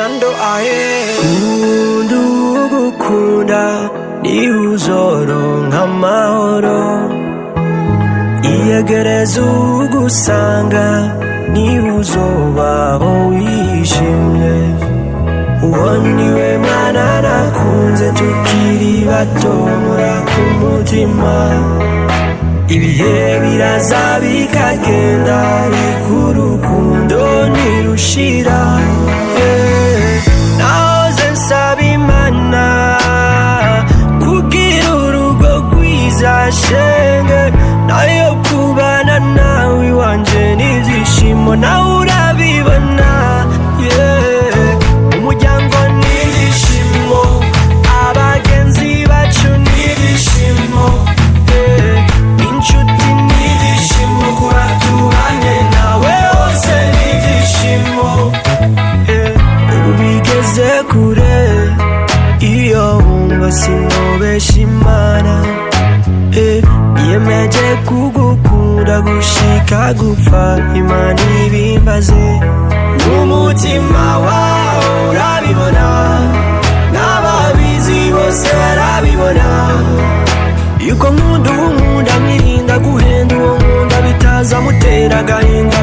Fernando aye Kunda ni uzoronka amahoro iyegereza ugusanga ni uzobaho wishimye uwo niwe mwana nakunze tukiri bato mura ku mutima ibihe biraza bikagenda ariko urukundo ntirushira nahoze nsaba Imana kugira urugo rwiza shenge nayo kubana nawe iwanje n'ibyishimo nawe urabibona umuryango n'ibyishimo abagenzi bacu n'ibyishimo inshuti n'ibyishimo kuba tubanye nawe hose n'ibyishimo ubu bigeze kure iyo wumva sinobesha Imana niyemeje kugukunda gushika gupfa Imana ibimbaze n'umutima wawe urabibona n'ababizi bose barabibona yuko nkunda uwo nkunda mwirinda guhenda uwo nkunda bitaza mutera agahinda